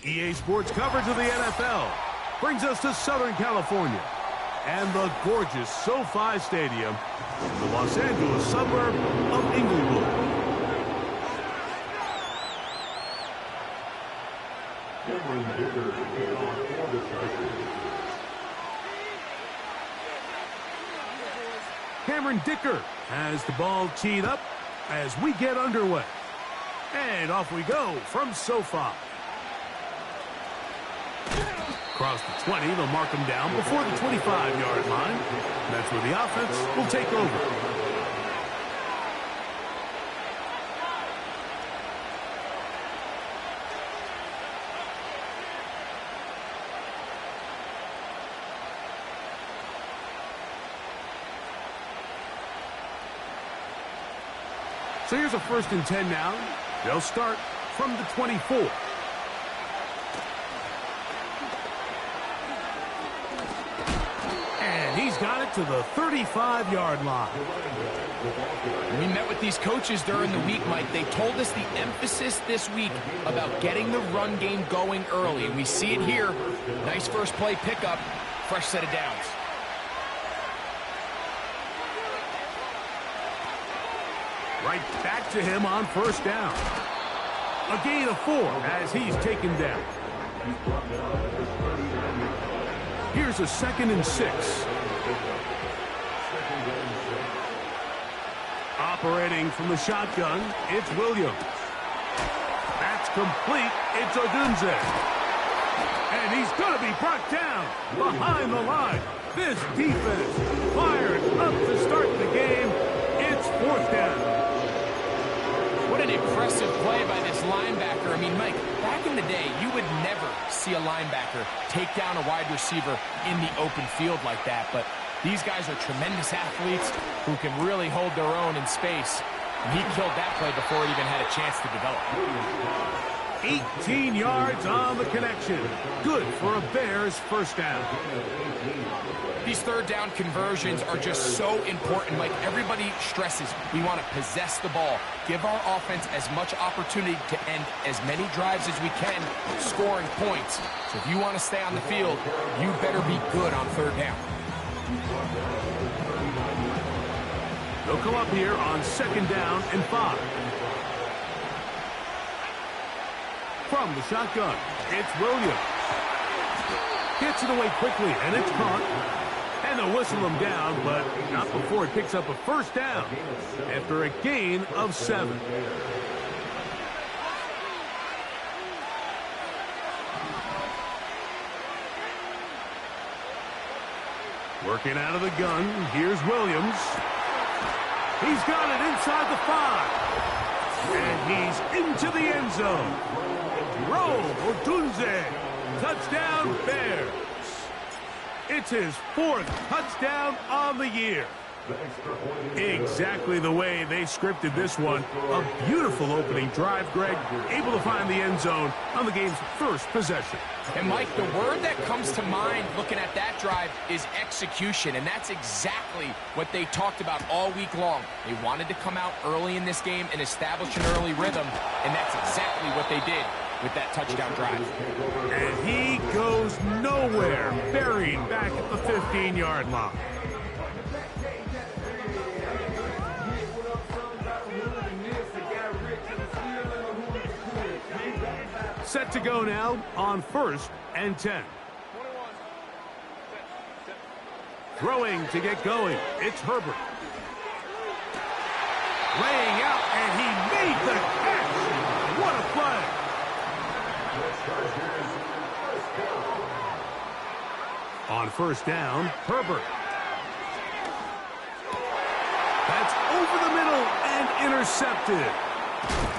EA Sports coverage of the NFL brings us to Southern California and the gorgeous SoFi Stadium in the Los Angeles suburb of Inglewood. Cameron Dicker has the ball teed up as we get underway. And off we go from SoFi. Across the 20, they'll mark him down before the 25-yard line. That's where the offense will take over. So here's a 1st and 10 now. They'll start from the 24. And he's got it to the 35-yard line. We met with these coaches during the week, Mike. They told us the emphasis this week about getting the run game going early. We see it here. Nice first play pickup. Fresh set of downs. Right back to him on 1st down. A gain of 4 as he's taken down. Here's a 2nd and 6. Operating from the shotgun, it's Williams. That's complete. It's Odunze. And he's going to be brought down behind the line. This defense fired up to start the game. It's 4th down. What an impressive play by this linebacker. I mean, Mike, back in the day, you would never see a linebacker take down a wide receiver in the open field like that. But these guys are tremendous athletes who can really hold their own in space. And he killed that play before it even had a chance to develop. 18 yards on the connection. Good for a Bears 1st down. These 3rd down conversions are just so important. Like everybody stresses, we want to possess the ball, give our offense as much opportunity to end as many drives as we can, scoring points. So if you want to stay on the field, you better be good on 3rd down. They'll come up here on 2nd down and 5. From the shotgun, it's Williams. Gets it away quickly, and it's caught. And they'll whistle him down, but not before it picks up a 1st down after a gain of 7. Working out of the gun, here's Williams. He's got it inside the 5. And he's into the end zone. Roll, Odunze. Touchdown, Bears. It's his 4th touchdown on the year. Exactly the way they scripted this one. A beautiful opening drive, Greg. Able to find the end zone on the game's 1st possession. And, Mike, the word that comes to mind looking at that drive is execution. And that's exactly what they talked about all week long. They wanted to come out early in this game and establish an early rhythm. And that's exactly what they did with that touchdown drive. And he goes nowhere, buried back at the 15-yard line. Set to go now on 1st and 10. Throwing to get going, it's Herbert. Laying out, and he made the catch. What a play. On 1st down, Herbert. That's over the middle and intercepted.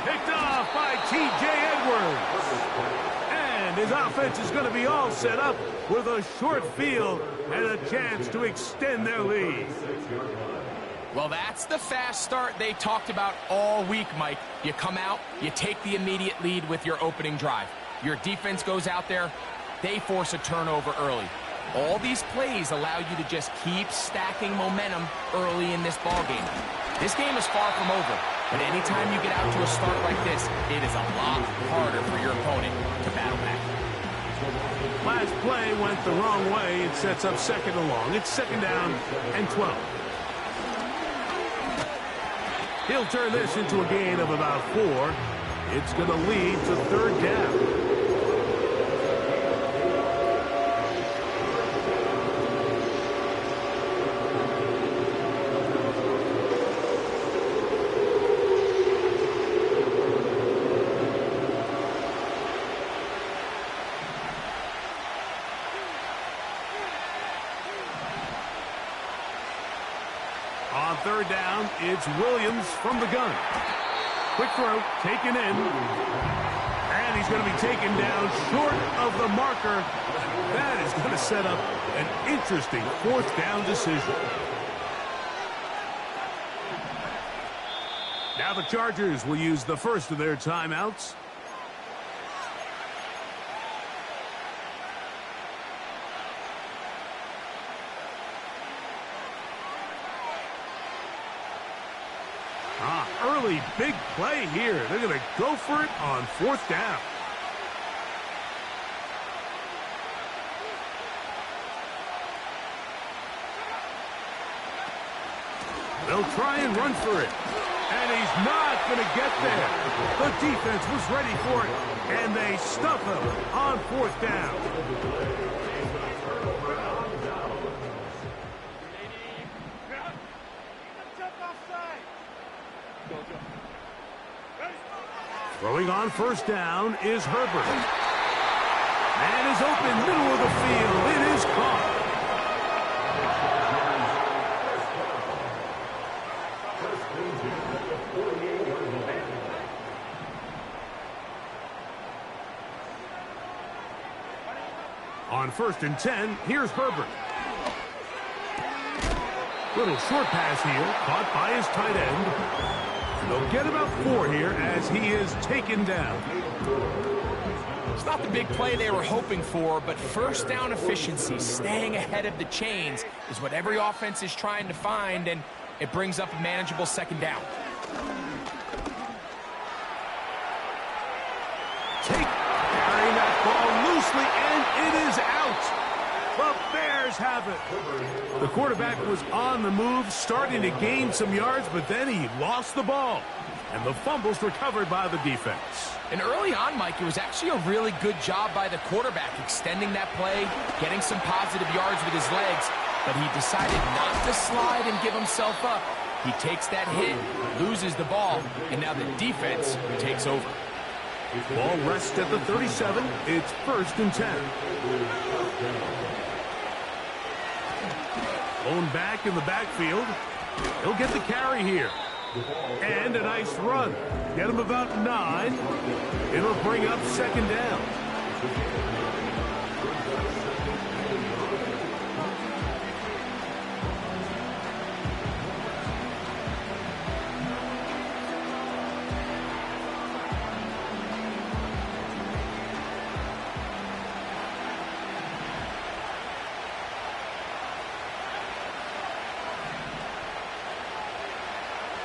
Picked off by T.J. Edwards. And his offense is going to be all set up with a short field and a chance to extend their lead. Well, that's the fast start they talked about all week, Mike. You come out, you take the immediate lead with your opening drive. Your defense goes out there, they force a turnover early. All these plays allow you to just keep stacking momentum early in this ball game. This game is far from over, but anytime you get out to a start like this, it is a lot harder for your opponent to battle back. Last play went the wrong way. It sets up second and long. It's second down and 12. He'll turn this into a gain of about 4. It's going to lead to third down. On third down, it's Williams from the gun. Quick throw, taken in. And he's going to be taken down short of the marker. That is going to set up an interesting fourth down decision. Now the Chargers will use the first of their timeouts. Early big play here. They're going to go for it on fourth down. They'll try and run for it. And he's not going to get there. The defense was ready for it. And they stuff him on fourth down. Throwing on first down is Herbert. Man is open, middle of the field. It is caught. On first and 10, here's Herbert. Little short pass here, caught by his tight end. They'll get about 4 here as he is taken down. It's not the big play they were hoping for, but first down efficiency, staying ahead of the chains, is what every offense is trying to find, and it brings up a manageable second down. Carrying that ball loosely, and it is out. The Bears have it. The quarterback was on the move, starting to gain some yards, but then he lost the ball. And the fumble's recovered by the defense. And early on, Mike, it was actually a really good job by the quarterback, extending that play, getting some positive yards with his legs, but he decided not to slide and give himself up. He takes that hit, loses the ball, and now the defense takes over. Ball rests at the 37. It's first and 10. Blown back in the backfield. He'll get the carry here. And a nice run. Get him about 9. It'll bring up second down.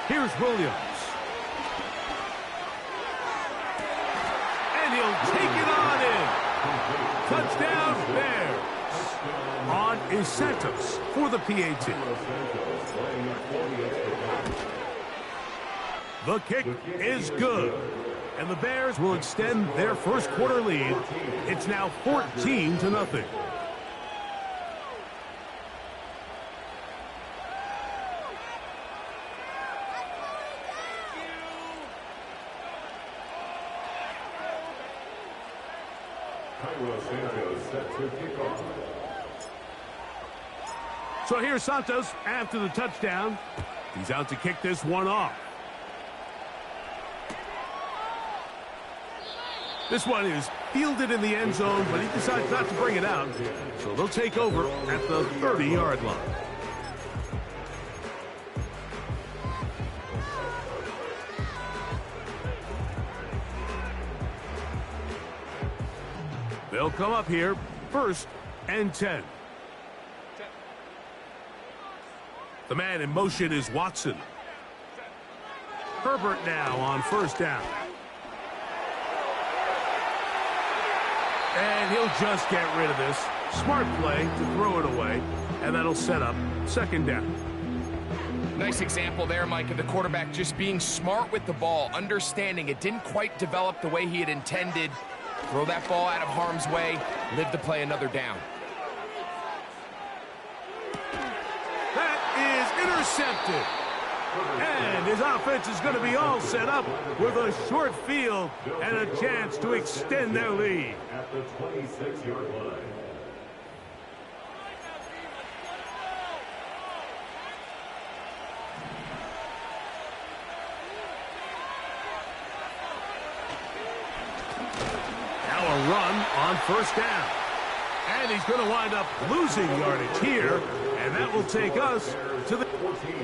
Here's Williams. And he'll take it on in. Touchdown, Bears. On is Santos for the PAT. The kick is good. And the Bears will extend their first quarter lead. It's now 14-0. So here's Santos after the touchdown. He's out to kick this one off. This one is fielded in the end zone, but he decides not to bring it out. So they'll take over at the 30-yard line. They'll come up here, first and 10. The man in motion is Watson. Herbert now on first down. And he'll just get rid of this. Smart play to throw it away, and that'll set up second down. Nice example there, Mike, of the quarterback just being smart with the ball, understanding it didn't quite develop the way he had intended. Throw that ball out of harm's way, live to play another down. That is intercepted. And his offense is going to be all set up with a short field and a chance to extend their lead. At the 26-yard line. Now a run on first down. And he's going to wind up losing yardage here, and that will take us to the 14.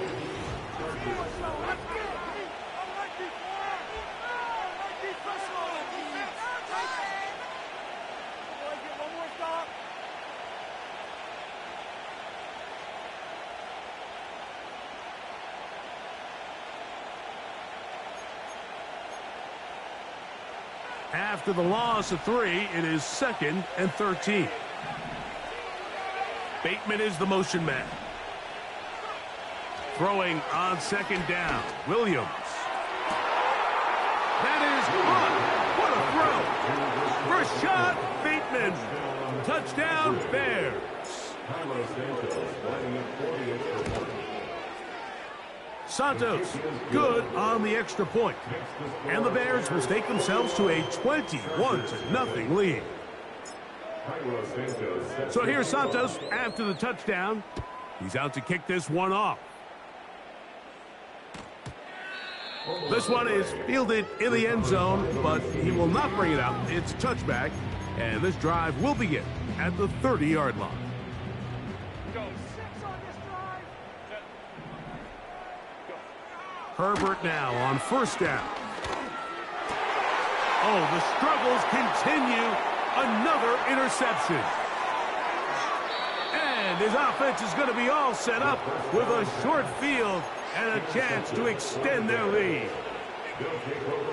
After the loss of 3, it is 2nd and 13. Bateman is the motion man. Throwing on 2nd down. Williams. That is good. What a throw. First shot, Bateman. Touchdown, Bears. Santos, good on the extra point. And the Bears will stake themselves to a 21-0 lead. So here's Santos after the touchdown. He's out to kick this one off. This one is fielded in the end zone, but he will not bring it out. It's a touchback, and this drive will begin at the 30-yard line. Herbert now on first down. Oh, the struggles continue. Another interception. And his offense is going to be all set up with a short field and a chance to extend their lead.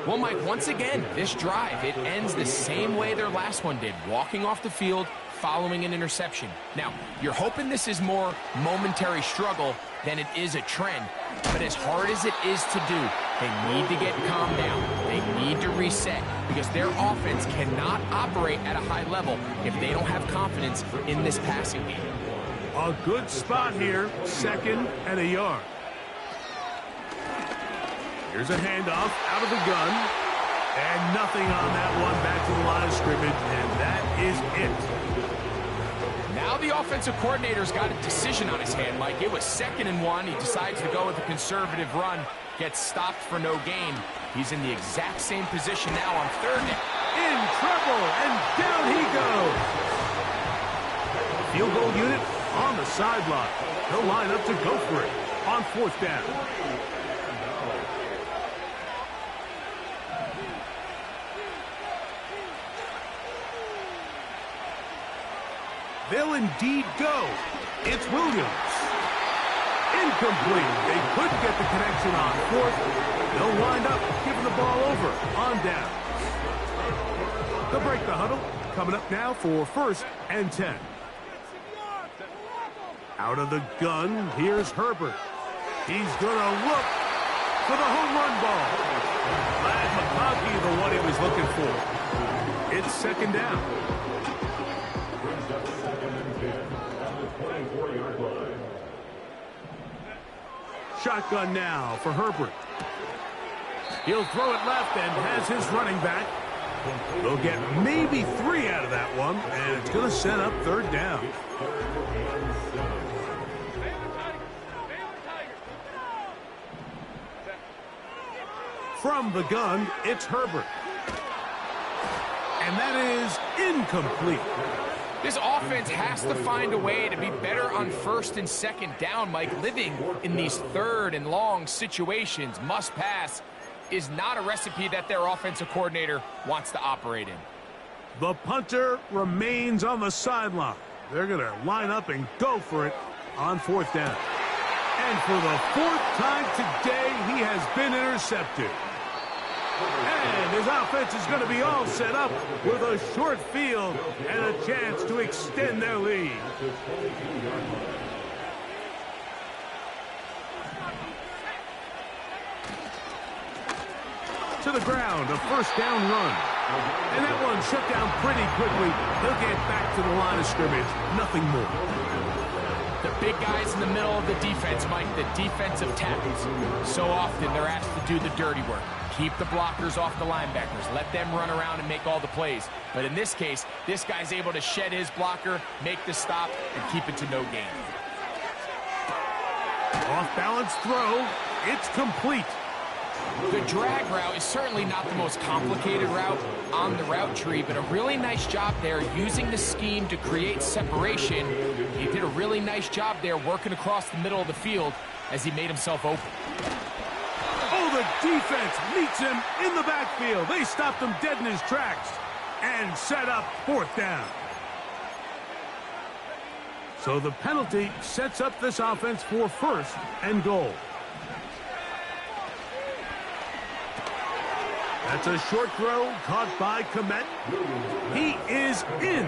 Well, Mike, once again, this drive, it ends the same way their last one did, walking off the field following an interception. Now, you're hoping this is more momentary struggle than it is a trend, but as hard as it is to do, they need to get calmed down. They need to reset because their offense cannot operate at a high level if they don't have confidence in this passing game. A good spot here, 2nd and a yard. Here's a handoff out of the gun. And nothing on that one, back to the line of scrimmage, and that is it. Now the offensive coordinator's got a decision on his hand, Mike. It was 2nd and 1. He decides to go with a conservative run, gets stopped for no gain. He's in the exact same position now on 3rd down. In trouble, and down he goes. Field goal unit on the sideline. He'll line up to go for it on 4th down. They'll indeed go. It's Williams. Incomplete. They couldn't get the connection on 4th. They'll wind up giving the ball over on down. They'll break the huddle. Coming up now for 1st and 10. Out of the gun, here's Herbert. He's going to look for the home run ball. Glad McConkey, the one he was looking for. It's 2nd down. Shotgun now for Herbert. He'll throw it left and has his running back. They'll get maybe 3 out of that one, and it's going to set up 3rd down. From the gun, it's Herbert. And that is incomplete. This offense has to find a way to be better on 1st and 2nd down, Mike. Living in these 3rd and long situations, must pass, is not a recipe that their offensive coordinator wants to operate in. The punter remains on the sideline. They're going to line up and go for it on 4th down. And for the 4th time today, he has been intercepted. And his offense is going to be all set up with a short field and a chance to extend their lead. To the ground, a first down run. And that one shut down pretty quickly. He'll get back to the line of scrimmage. Nothing more. The big guys in the middle of the defense, Mike, the defensive tackles. So often they're asked to do the dirty work. Keep the blockers off the linebackers. Let them run around and make all the plays. But in this case, this guy's able to shed his blocker, make the stop, and keep it to no gain. Off-balance throw. It's complete. The drag route is certainly not the most complicated route on the route tree, but a really nice job there using the scheme to create separation. He did a really nice job there working across the middle of the field as he made himself open. Oh, the defense meets him in the backfield. They stopped him dead in his tracks and set up fourth down. So the penalty sets up this offense for first and goal. That's a short throw caught by Kmet. He is in.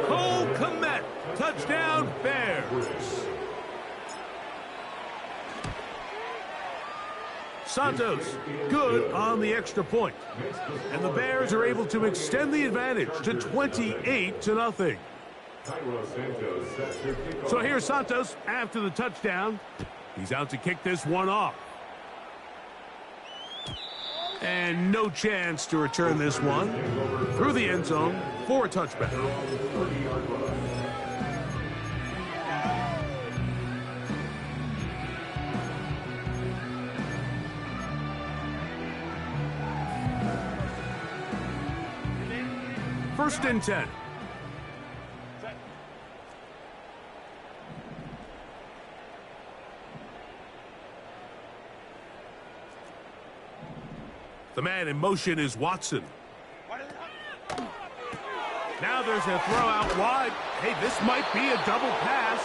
Cole Kmet, touchdown Bears. Santos, good on the extra point. And the Bears are able to extend the advantage to 28-0. So here's Santos after the touchdown. He's out to kick this one off. And no chance to return this one through the end zone for a touchback. First and 10. The man in motion is Watson. Now there's a throw out wide. Hey, this might be a double pass,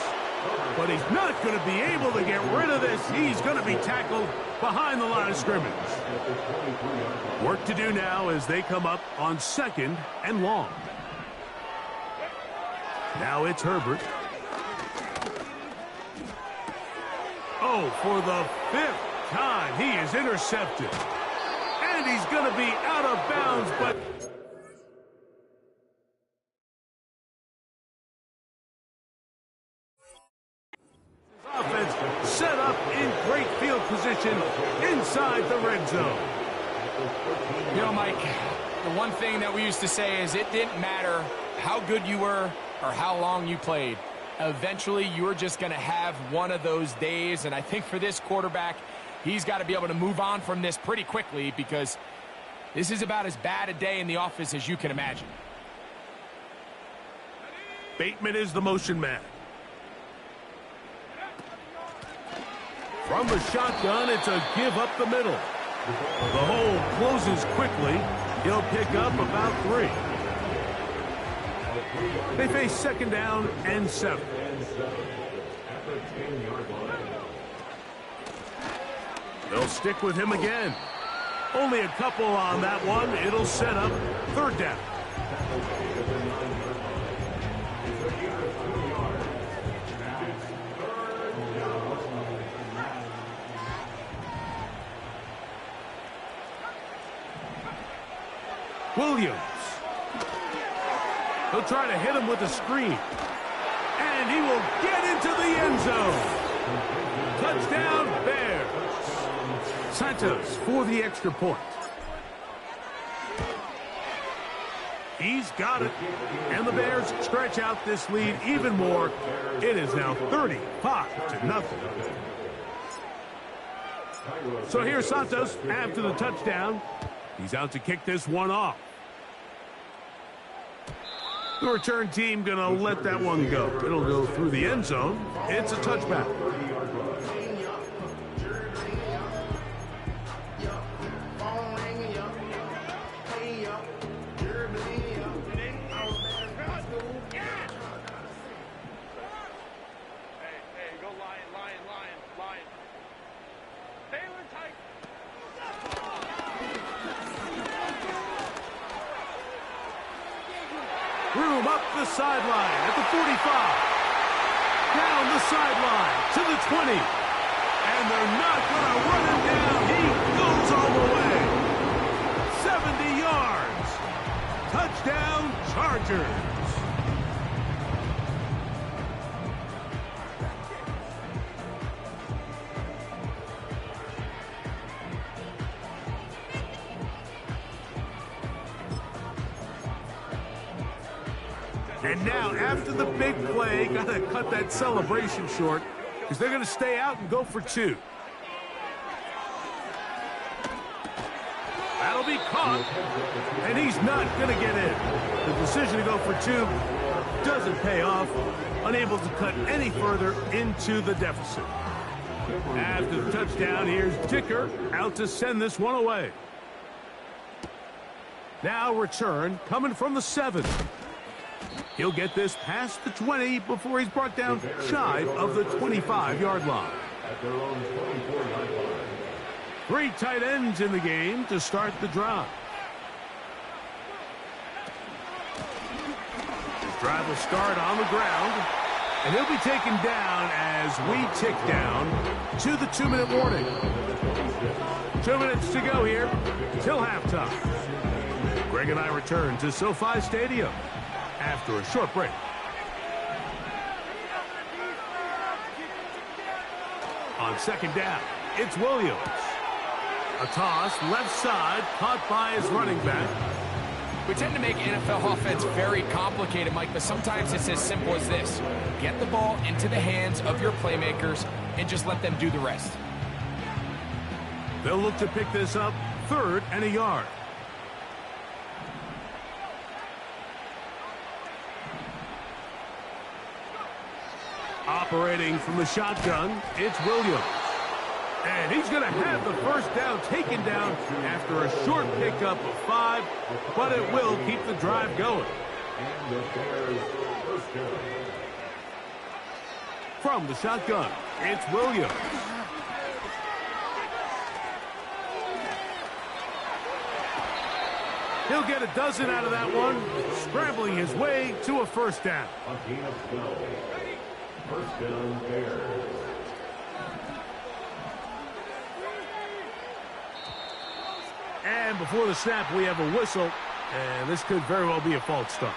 but he's not going to be able to get rid of this. He's going to be tackled behind the line of scrimmage. Work to do now as they come up on second and long. Now it's Herbert. Oh, for the fifth time, he is intercepted. And he's going to be out of bounds, but offense set up in great field position inside the red zone. You know, Mike, the one thing that we used to say is it didn't matter how good you were or how long you played. Eventually, you were just going to have one of those days, and I think for this quarterback, he's got to be able to move on from this pretty quickly because this is about as bad a day in the office as you can imagine. Bateman is the motion man. From the shotgun, it's a give up the middle. The hole closes quickly. He'll pick up about 3. They face second down and 7. They'll stick with him again. Only a couple on that one. It'll set up third down. Williams. He'll try to hit him with a screen. And he will get into the end zone. Touchdown, Bears. Santos for the extra point. He's got it. And the Bears stretch out this lead even more. It is now 35-0. So here's Santos after the touchdown. He's out to kick this one off. The return team going to let that one go. It'll go through the end zone. It's a touchback. Room up the sideline at the 45. Down the sideline to the 20. And they're not going to run him down. He goes all the way. 70 yards. Touchdown, Chargers. And now, after the big play, got to cut that celebration short because they're going to stay out and go for 2. That'll be caught, and he's not going to get in. The decision to go for 2 doesn't pay off, unable to cut any further into the deficit. After the touchdown, here's Dicker out to send this one away. Now return coming from the 7. He'll get this past the 20 before he's brought down shy of the 25-yard line. At their own 24-yard line. 3 tight ends in the game to start the drive. His drive will start on the ground, and he'll be taken down as we tick down to the 2-minute warning. 2 minutes to go here till halftime. Greg and I return to SoFi Stadium after a short break. On second down, it's Williams. A toss, left side, caught by his running back. We tend to make NFL offense very complicated, Mike, but sometimes it's as simple as this. Get the ball into the hands of your playmakers and just let them do the rest. They'll look to pick this up, 3rd and a yard. Operating from the shotgun, it's Williams. And he's going to have the first down taken down after a short pickup of 5, but it will keep the drive going. And the Bears first down. From the shotgun, it's Williams. He'll get a dozen out of that one, scrambling his way to a first down. A gain of 12. First down, Bears. And before the snap, we have a whistle, and this could very well be a false start.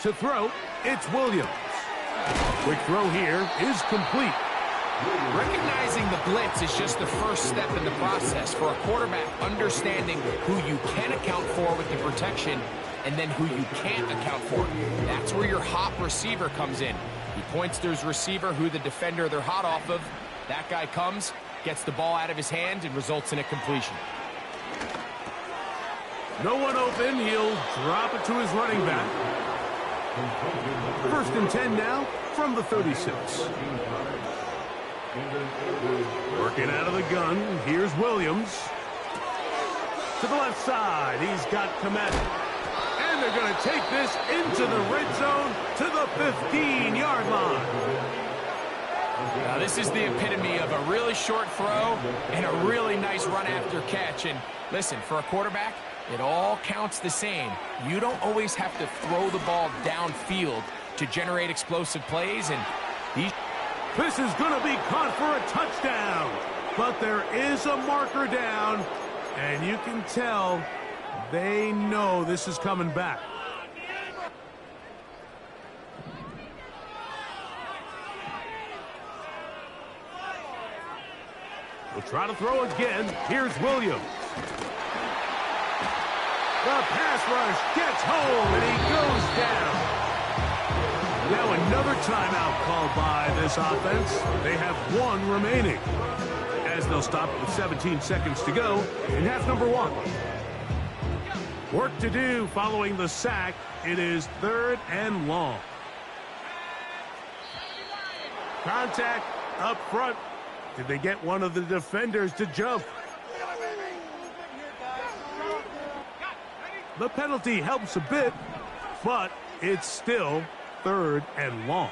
To throw, it's Williams. Quick throw here is complete. Recognizing the blitz is just the first step in the process for a quarterback, understanding who you can account for with the protection and then who you can't account for. That's where your hot receiver comes in. He points to his receiver, who the defender they're hot off of. That guy comes, gets the ball out of his hand, and results in a completion. No one open. He'll drop it to his running back. First and 10 now from the 36. Working out of the gun. Here's Williams. To the left side. He's got Komet. And they're going to take this into the red zone to the 15-yard line. Now, this is the epitome of a really short throw and a really nice run after catch. And listen, for a quarterback, it all counts the same. You don't always have to throw the ball downfield to generate explosive plays, and this is going to be caught for a touchdown. But there is a marker down, and you can tell they know this is coming back. We'll try to throw again. Here's Williams. The pass rush gets home, and he goes down. Now another timeout called by this offense. They have one remaining, as they'll stop with 17 seconds to go in half number 1. Work to do following the sack. It is 3rd and long. Contact up front. Did they get one of the defenders to jump? The penalty helps a bit, but it's still 3rd and long.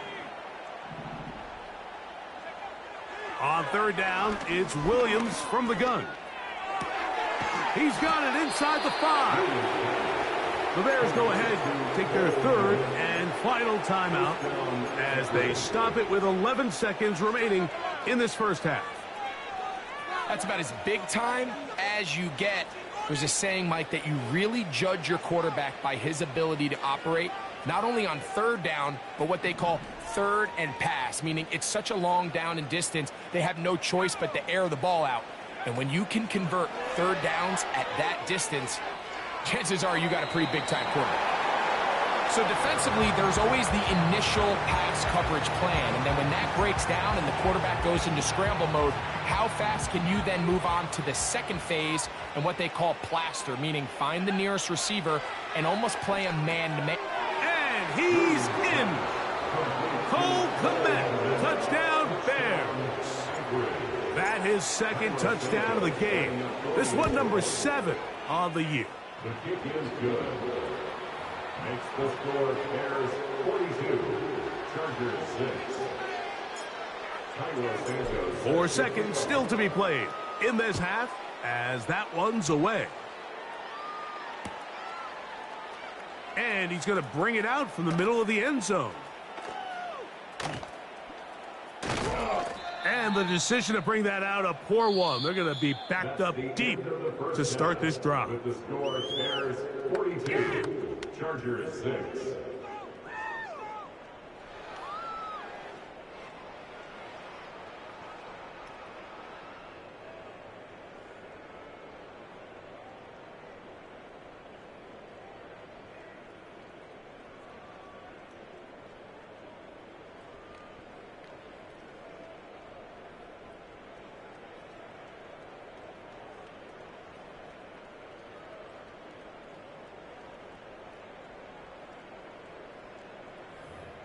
On 3rd down, it's Williams from the gun. He's got it inside the 5. The Bears go ahead, take their 3rd and final timeout as they stop it with 11 seconds remaining in this first half. That's about as big time as you get. There's a saying, Mike, that you really judge your quarterback by his ability to operate, not only on 3rd down, but what they call 3rd and pass, meaning it's such a long down and distance, they have no choice but to air the ball out. And when you can convert 3rd downs at that distance, chances are you got a pretty big-time quarterback. So defensively, there's always the initial pass coverage plan, and then when that breaks down and the quarterback goes into scramble mode, how fast can you then move on to the second phase and what they call plaster, meaning find the nearest receiver and almost play a man-to-man. And he's in. Cole Kmet, touchdown Bears. That his 2nd touchdown of the game. This one number 7 on the year. The kick is good. Makes the score Bears 42, Chargers 6. 4 seconds still to be played in this half as that one's away. And he's going to bring it out from the middle of the end zone. And the decision to bring that out, a poor one. They're going to be backed up deep to start this drive. With the score Bears 42, Chargers 6.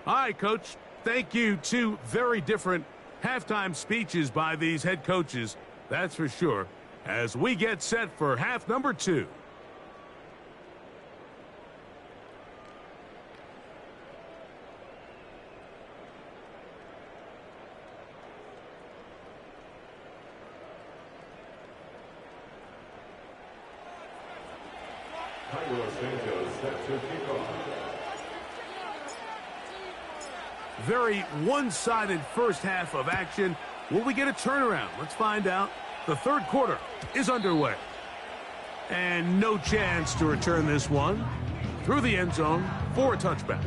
All right, Coach. Thank you. 2 very different halftime speeches by these head coaches, that's for sure, as we get set for half number 2. Set to kick off. Very one-sided first half of action. Will we get a turnaround? Let's find out. The 3rd quarter is underway. And no chance to return this one through the end zone for a touchback.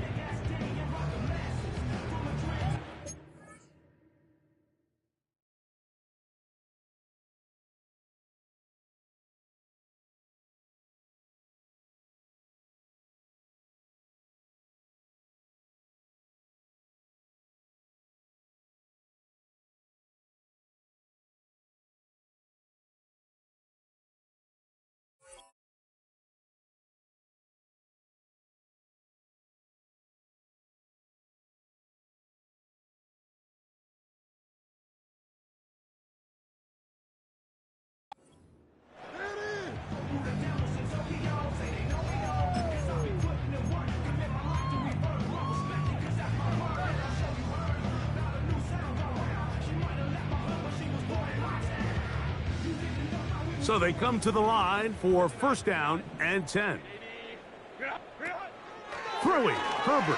So they come to the line for 1st down and 10. Throwing, Herbert.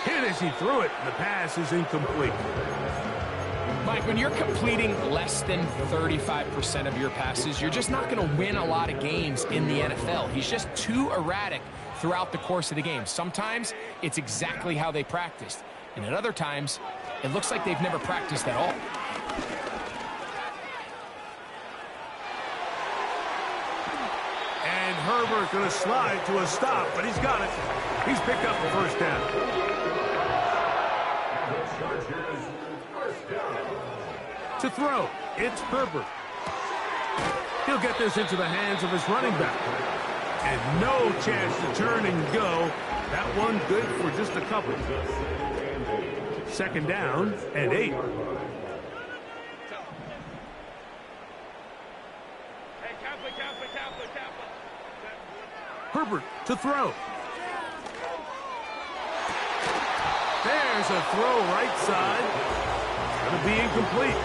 Hit as he threw it. The pass is incomplete. Mike, when you're completing less than 35% of your passes, you're just not going to win a lot of games in the NFL. He's just too erratic throughout the course of the game. Sometimes it's exactly how they practiced, and at other times it looks like they've never practiced at all. And Herbert going to slide to a stop, but he's got it. He's picked up the 1st down. To throw, it's Herbert. He'll get this into the hands of his running back. And no chance to turn and go. That one good for just a couple. 2nd down and 8. Herbert to throw. There's a throw right side. Going to be incomplete.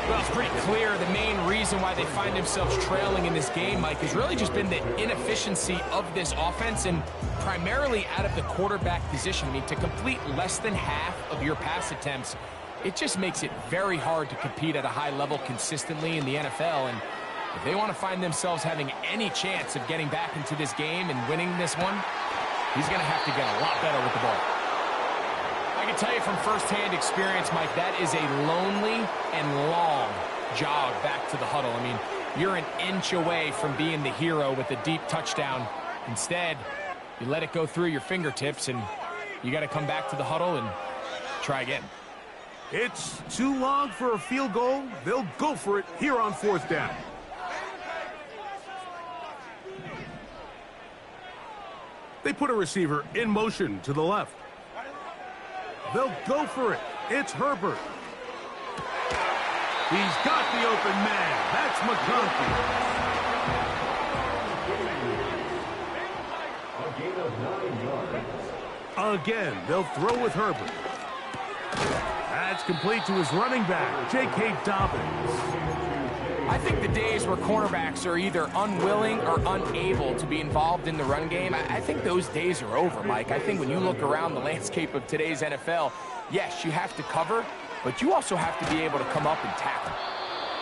Well, it's pretty clear the main reason why they find themselves trailing in this game, Mike, has really just been the inefficiency of this offense and primarily out of the quarterback position. I mean, to complete less than half of your pass attempts, it just makes it very hard to compete at a high level consistently in the NFL. And if they want to find themselves having any chance of getting back into this game and winning this one, he's going to have to get a lot better with the ball. I can tell you from firsthand experience, Mike, that is a lonely and long jog back to the huddle. I mean, you're an inch away from being the hero with a deep touchdown. Instead, you let it go through your fingertips, and you got to come back to the huddle and try again. It's too long for a field goal. They'll go for it here on 4th down. They put a receiver in motion to the left. They'll go for it. It's Herbert. He's got the open man. That's McConkey. A gain of 9 yards. Again, they'll throw with Herbert. That's complete to his running back, J.K. Dobbins. I think the days where cornerbacks are either unwilling or unable to be involved in the run game, I think those days are over, Mike. I think when you look around the landscape of today's NFL, yes, you have to cover, but you also have to be able to come up and tackle.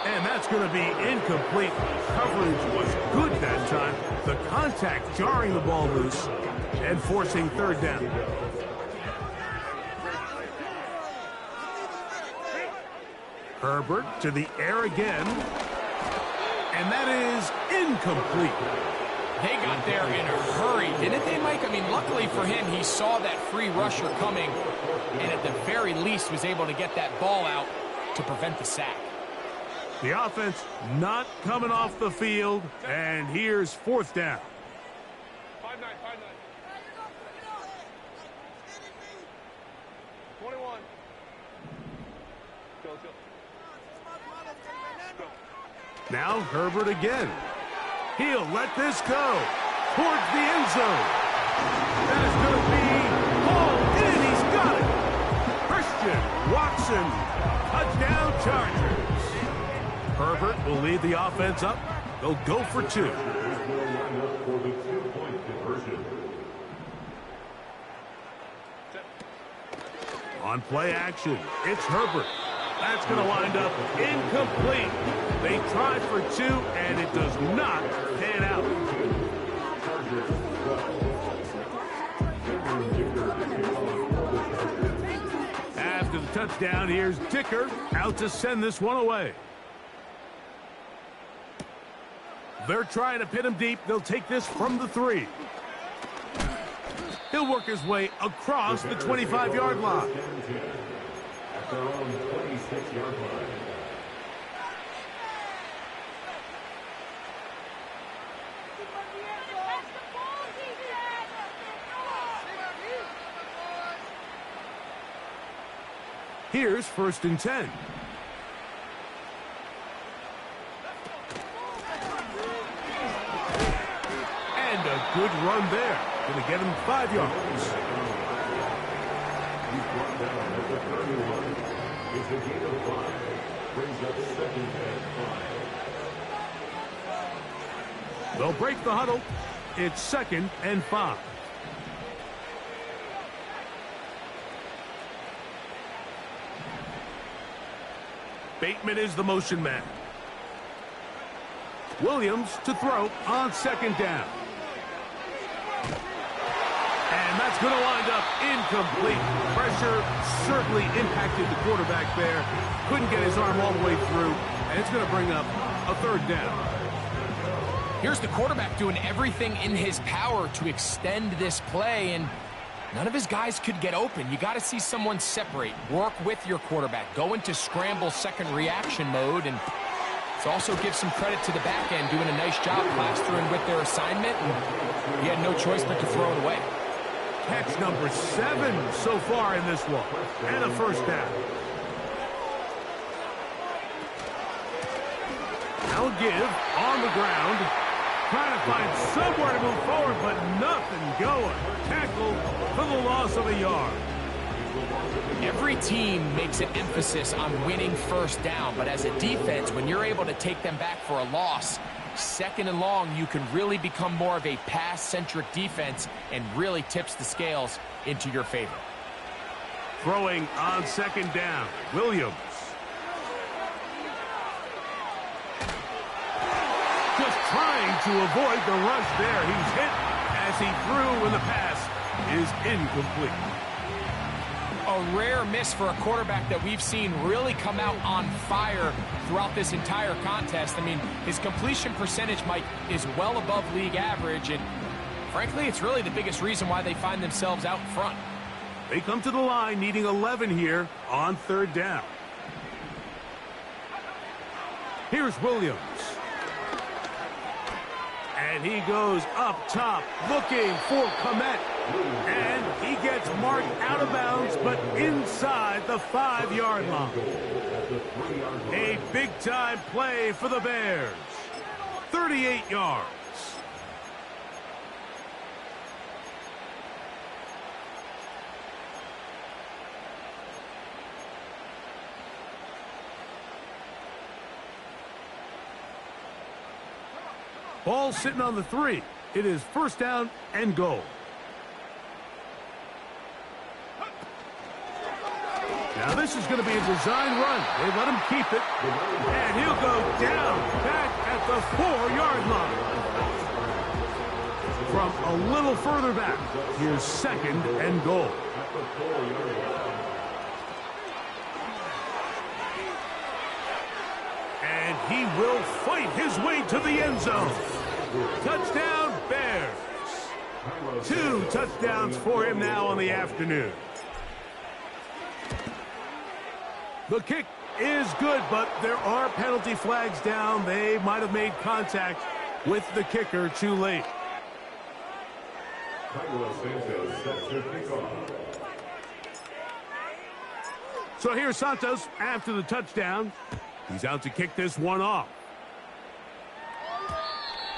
And that's going to be incomplete. Coverage was good that time. The contact jarring the ball loose and forcing 3rd down. Herbert to the air again. And that is incomplete. They got there in a hurry, didn't they, Mike? I mean, luckily for him, he saw that free rusher coming and at the very least was able to get that ball out to prevent the sack. The offense not coming off the field, and here's 4th down. 5-9, 21. Go. Now Herbert again. He'll let this go towards the end zone. That is going to be hauled in. He's got it. Christian Watson, touchdown Chargers. Herbert will lead the offense up. They'll go for 2. For the 2-point conversion. On play action, it's Herbert. That's going to wind up incomplete. They tried for 2, and it does not pan out. After the touchdown, here's Dicker out to send this one away. They're trying to pin him deep. They'll take this from the 3. He'll work his way across the 25-yard line. At their own 26-yard line. Here's 1st and 10. And a good run there. Going to get him 5 yards. He's brought down at the 31. It's a gain of 5. Brings up 2nd and 5. They'll break the huddle. It's 2nd and 5. Bateman is the motion man. Williams to throw on 2nd down. And that's going to wind up incomplete. Pressure certainly impacted the quarterback there. Couldn't get his arm all the way through. And it's going to bring up a 3rd down. Here's the quarterback doing everything in his power to extend this play, and none of his guys could get open. You got to see someone separate, work with your quarterback, go into scramble second reaction mode, and it also gives some credit to the back end doing a nice job plastering with their assignment, and he had no choice but to throw it away. Catch number 7 so far in this one, and a 1st down. Now give on the ground. trying to find somewhere to move forward, but nothing going. Tackled for the loss of a yard. Every team makes an emphasis on winning first down, but as a defense, when you're able to take them back for a loss, second and long, you can really become more of a pass-centric defense and really tips the scales into your favor. Throwing on second down, Williams. Just trying to avoid the rush there. He's hit as he threw, and the pass is incomplete. A rare miss for a quarterback that we've seen really come out on fire throughout this entire contest. I mean, his completion percentage, Mike, is well above league average, and frankly, it's really the biggest reason why they find themselves out in front. They come to the line needing 11 here on third down. Here's Williams. And he goes up top looking for Komet. And he gets marked out of bounds, but inside the 5-yard line. A big-time play for the Bears. 38 yards. Ball sitting on the 3. It is first down and goal. Now this is going to be a design run. They let him keep it. And he'll go down back at the 4-yard line. From a little further back, here's second and goal. And he will fight his way to the end zone. Touchdown, Bears. 2 touchdowns for him now on the afternoon. The kick is good, but there are penalty flags down. They might have made contact with the kicker too late. So here's Santos after the touchdown. He's out to kick this one off.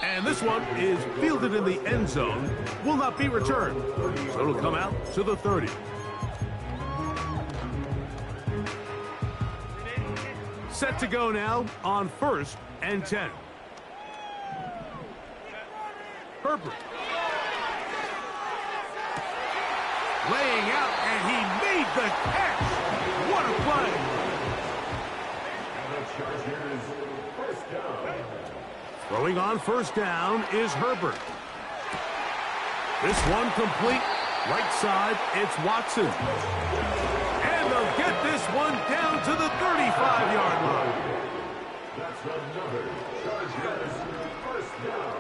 And this one is fielded in the end zone. Will not be returned. So it'll come out to the 30. Set to go now on first and 10. Herbert. Laying out, and he made the catch. What a play. Throwing on first down is Herbert. This one complete. Right side, it's Watson. And they'll get this one down to the 35-yard line. That's another Chargers first down.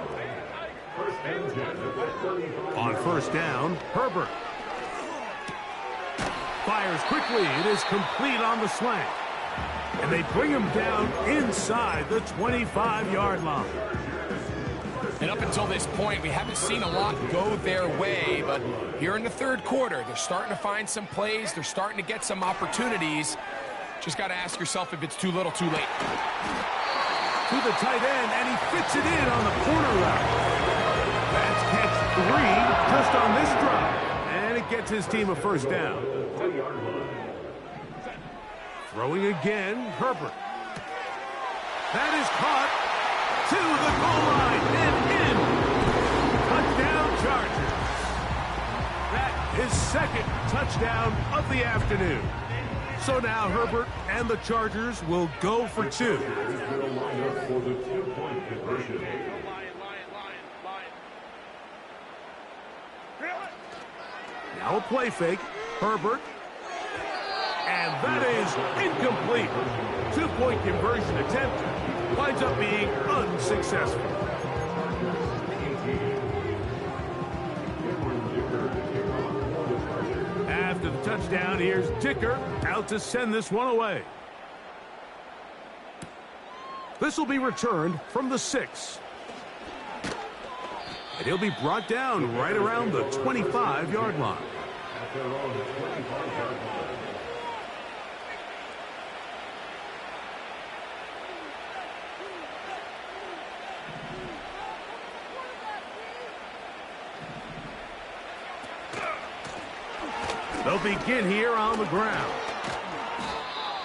First and 10. On first down, Herbert. Fires quickly. It is complete on the slant. And they bring him down inside the 25-yard line. And up until this point, we haven't seen a lot go their way, but here in the third quarter, they're starting to find some plays. They're starting to get some opportunities. Just got to ask yourself if it's too little, too late. To the tight end, and he fits it in on the corner route. That's catch 3 just on this drive. And it gets his team a first down. Throwing again, Herbert. That is caught to the goal line and in. Touchdown, Chargers. That is second touchdown of the afternoon. So now Herbert and the Chargers will go for 2. Now a play fake. Herbert. And that is incomplete. 2-point conversion attempt winds up being unsuccessful. After the touchdown, here's Dicker out to send this one away. This will be returned from the 6. And he'll be brought down right around the 25-yard line. begin here on the ground.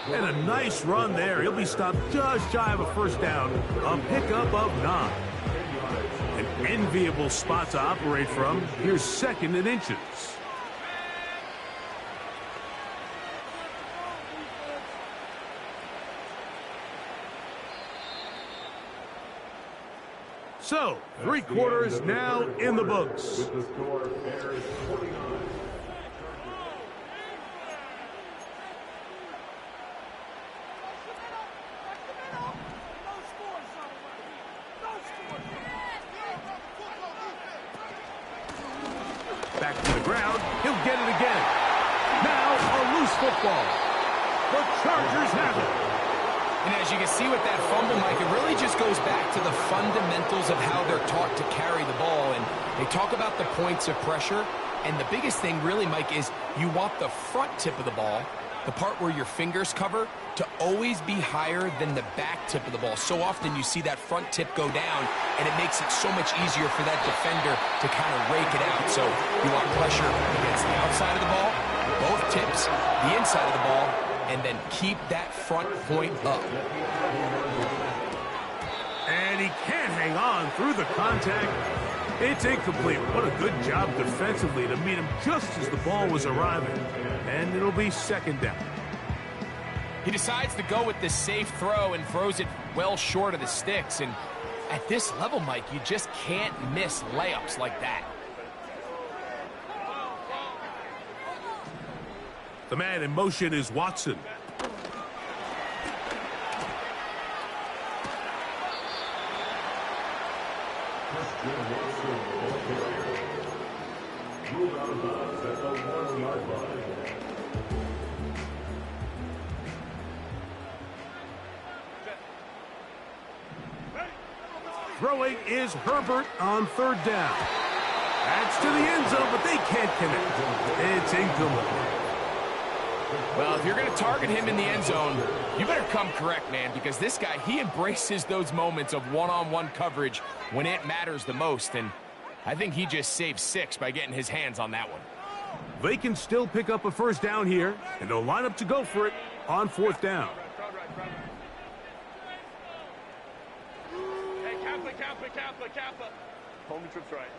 And a nice run there. He'll be stopped just shy of a first down. A pickup of 9. An enviable spot to operate from. Here's 2nd and inches. So, 3 quarters now in the books. With the score, Bears 49. Back to the ground. He'll get it again. Now a loose football. The Chargers have it. And as you can see with that fumble, Mike, it really just goes back to the fundamentals of how they're taught to carry the ball. And they talk about the points of pressure. And the biggest thing really, Mike, is you want the front tip of the ball, the part where your fingers cover, to always be higher than the back tip of the ball. So often you see that front tip go down, and it makes it so much easier for that defender to kind of rake it out. So you want pressure against the outside of the ball, both tips, the inside of the ball, and then keep that front point up. And he can't hang on through the contact. It's incomplete. What a good job defensively to meet him just as the ball was arriving. And it'll be 2nd down. He decides to go with the safe throw and throws it well short of the sticks. And at this level, Mike, you just can't miss layups like that. The man in motion is Watson. Ruled out of bounds at the 1-yard line. Throwing is Herbert on 3rd down. That's to the end zone, but they can't connect. It's incomplete. Well, if you're going to target him in the end zone, you better come correct, man, because this guy, he embraces those moments of one-on-one coverage when it matters the most, and I think he just saved 6 by getting his hands on that one. They can still pick up a 1st down here, and they'll line up to go for it on 4th down. Hey, Kappa. Hold me trips right.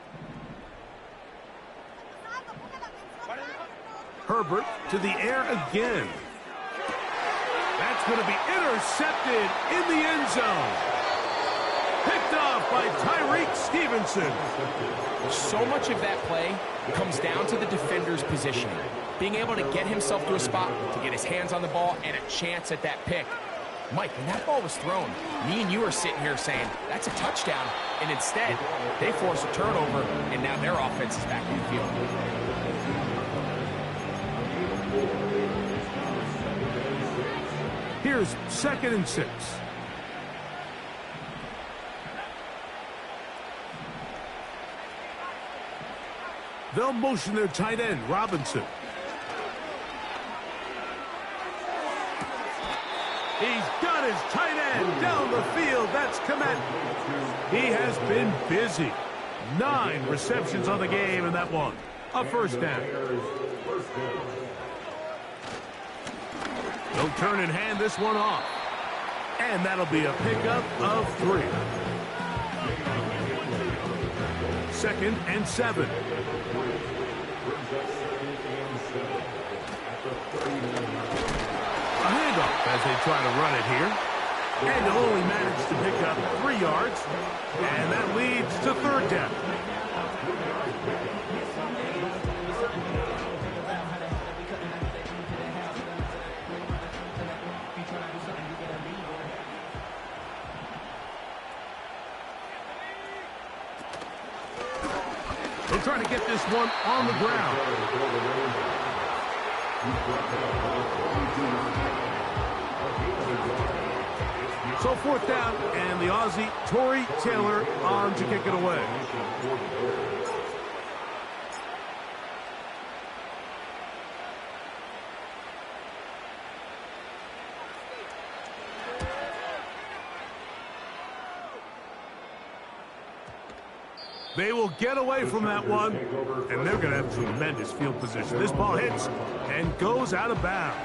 Herbert to the air again. That's going to be intercepted in the end zone. Picked off by Tyreek Stevenson. So much of that play comes down to the defender's positioning. Being able to get himself to a spot, to get his hands on the ball, and a chance at that pick. Mike, when that ball was thrown, me and you are sitting here saying, that's a touchdown. And instead, they force a turnover, and now their offense is back in the field. Here's 2nd and 6. They'll motion their tight end, Robinson. He's got his tight end down the field. That's Komet. He has been busy. 9 receptions on the game, and that one, a 1st down. They'll turn and hand this one off. And that'll be a pickup of 3. 2nd and 7. A handoff as they try to run it here. And they'll only manage to pick up 3 yards. And that leads to 3rd down. They'll try to get this one on the ground. So 4th down, and the Aussie, Torrey Taylor, on to kick it away. They will get away from that one, and they're going to have tremendous field position. This ball hits and goes out of bounds.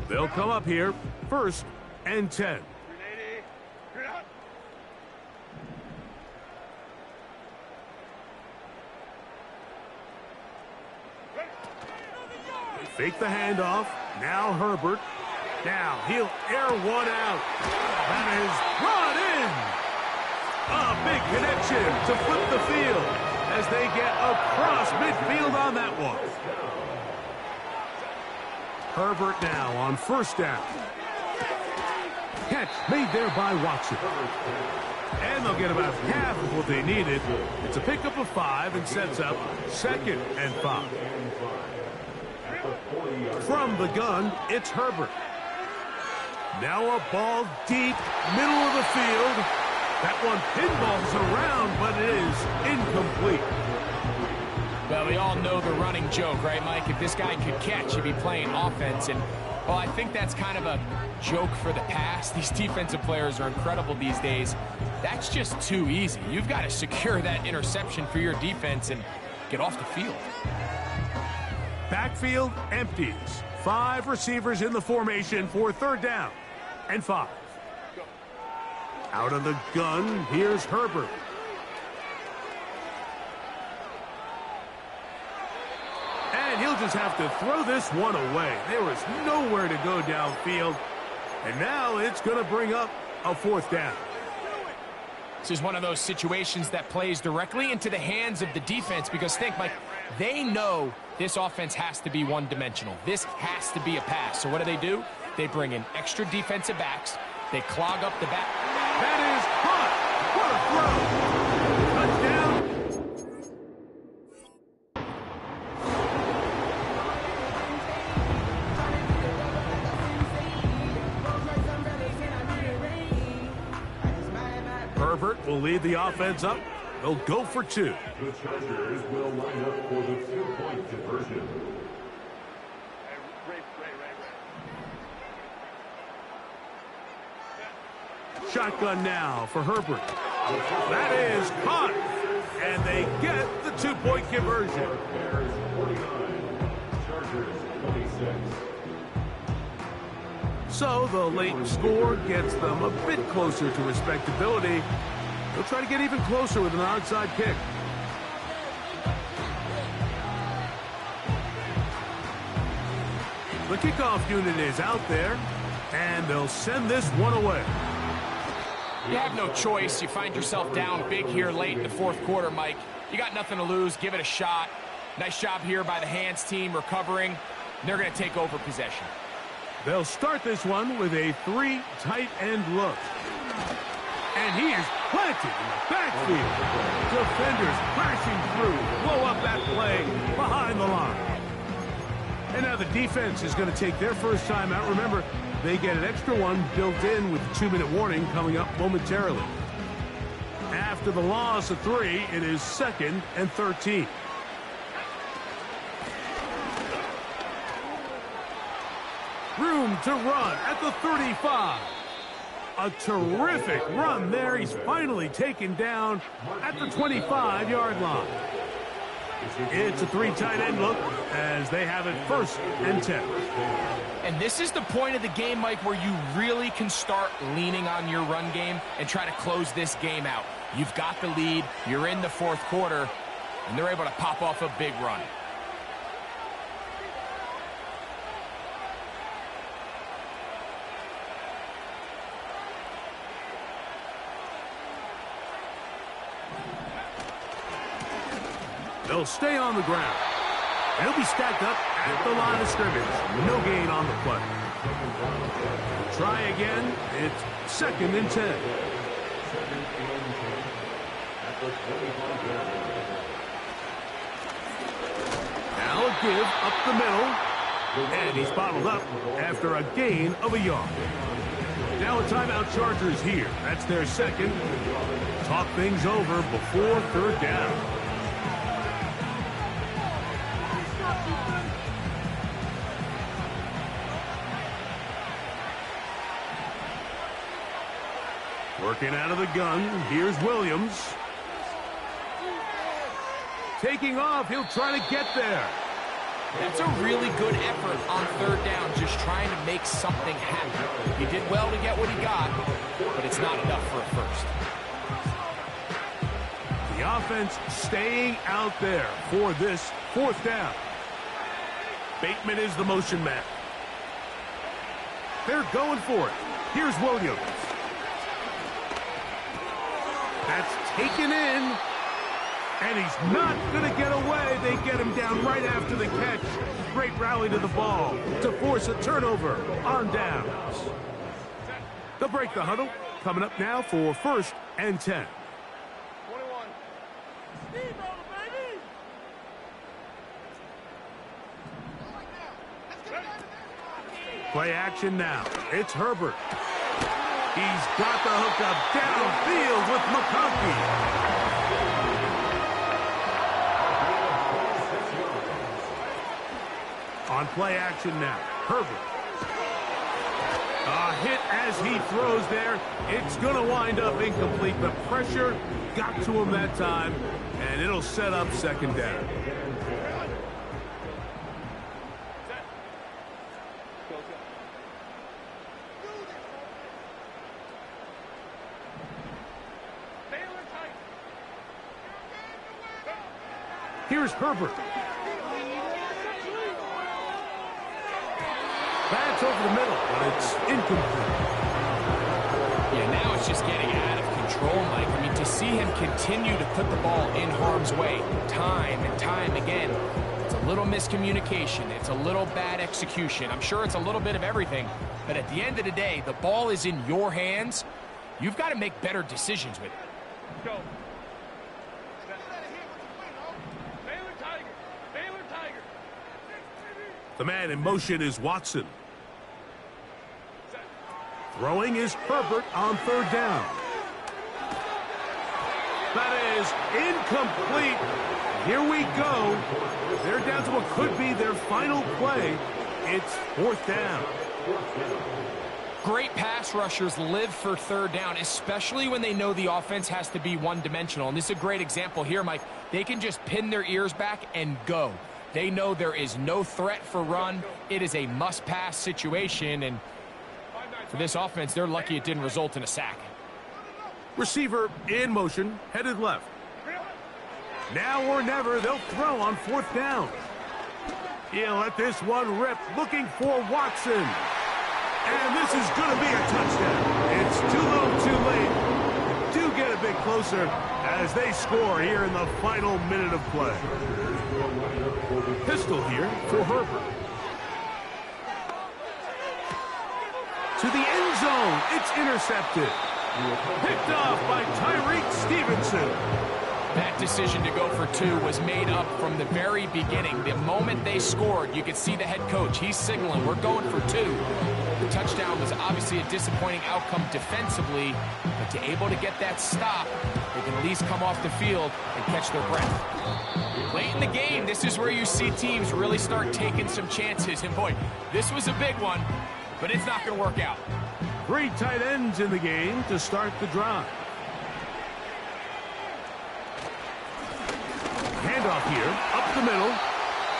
They'll come up here, 1st and 10. They fake the handoff. Now Herbert. Now he'll air one out. That is brought in. A big connection to flip the field as they get across midfield on that one. Herbert now on 1st down. Catch made there by Watson. And they'll get about half of what they needed. It's a pickup of 5 and sets up 2nd and 5. From the gun, it's Herbert. Now a ball deep, middle of the field. That one pinballs around, but it is incomplete. Well, we all know the running joke, right, Mike? If this guy could catch, he'd be playing offense. And, well, I think that's kind of a joke for the past. These defensive players are incredible these days. That's just too easy. You've got to secure that interception for your defense and get off the field. Backfield empties. 5 receivers in the formation for 3rd down and 5. Out of the gun, here's Herbert. And he'll just have to throw this one away. There was nowhere to go downfield. And now it's going to bring up a 4th down. This is one of those situations that plays directly into the hands of the defense because think, Mike, they know this offense has to be one-dimensional. This has to be a pass. So what do? They bring in extra defensive backs. They clog up the back. That is caught. What a throw. Touchdown. Herbert will lead the offense up. They'll go for 2. The Chargers will line up for the 2-point conversion. Shotgun now for Herbert. That is caught. And they get the 2-point conversion. Bears 49, Chargers 26. So the late score gets them a bit closer to respectability. They'll try to get even closer with an onside kick. The kickoff unit is out there, and they'll send this one away. You have no choice. You find yourself down big here late in the 4th quarter, Mike. You got nothing to lose. Give it a shot. Nice job here by the hands team recovering. They're going to take over possession. They'll start this one with a 3 tight end look. And he is planted in the backfield. Defenders crashing through. Blow up that play behind the line. And now the defense is going to take their first time out. Remember, they get an extra one built in with the 2-minute warning coming up momentarily. After the loss of 3, it is 2nd and 13. Room to run at the 35. A terrific run there. He's finally taken down at the 25-yard line. It's a 3 tight end look as they have it 1st and 10. And this is the point of the game, Mike, where you really can start leaning on your run game and try to close this game out. You've got the lead. You're in the 4th quarter, and they're able to pop off a big run. They'll stay on the ground. They'll be stacked up at the line of scrimmage. No gain on the play. Try again. It's 2nd and 10. Now a give up the middle. And he's bottled up after a gain of a yard. Now a timeout Chargers here. That's their second. Talk things over before third down. Working out of the gun. Here's Williams. Taking off. He'll try to get there. That's a really good effort on third down, just trying to make something happen. He did well to get what he got, but it's not enough for a first. The offense staying out there for this fourth down. Bateman is the motion man. They're going for it. Here's Williams. That's taken in. And he's not going to get away. They get him down right after the catch. Great rally to the ball to force a turnover on downs. They'll break the huddle. Coming up now for 1st and 10. 21. Play action now. It's Herbert. He's got the hookup downfield with McConkey. On play action now, Herbert. A hit as he throws there. It's going to wind up incomplete. The pressure got to him that time, and it'll set up second down. Here's Herbert. That's over the middle, but it's incomplete. Yeah, now it's just getting out of control, Mike. I mean, to see him continue to put the ball in harm's way time and time again, it's a little miscommunication. It's a little bad execution. I'm sure it's a little bit of everything, but at the end of the day, the ball is in your hands. You've got to make better decisions with it. Go. Baylor Tiger. Baylor Tiger. The man in motion is Watson. Throwing is Herbert on third down. That is incomplete. Here we go. They're down to what could be their final play. It's fourth down. Great pass rushers live for third down, especially when they know the offense has to be one-dimensional. And this is a great example here, Mike. They can just pin their ears back and go. They know there is no threat for run. It is a must-pass situation, and for this offense, they're lucky it didn't result in a sack. Receiver in motion, headed left. Now or never, they'll throw on fourth down. He'll let this one rip, looking for Watson. And this is going to be a touchdown. It's too little, too late. Do get a bit closer as they score here in the final minute of play. Pistol here for Herbert. To the end zone. It's intercepted. Picked off by Tyreek Stevenson. That decision to go for two was made up from the very beginning. The moment they scored, you could see the head coach. He's signaling, we're going for two. The touchdown was obviously a disappointing outcome defensively, but to able to get that stop, they can at least come off the field and catch their breath. Late in the game, this is where you see teams really start taking some chances. And boy, this was a big one, but it's not going to work out. 3 tight ends in the game to start the drive. Handoff here, up the middle.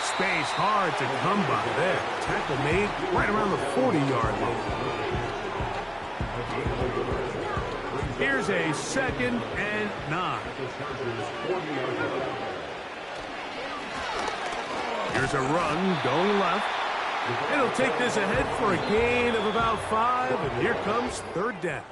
Space hard to come by there. Tackle made right around the 40-yard line. Here's a 2nd and 9. Here's a run going left. It'll take this ahead for a gain of about 5, and here comes third down.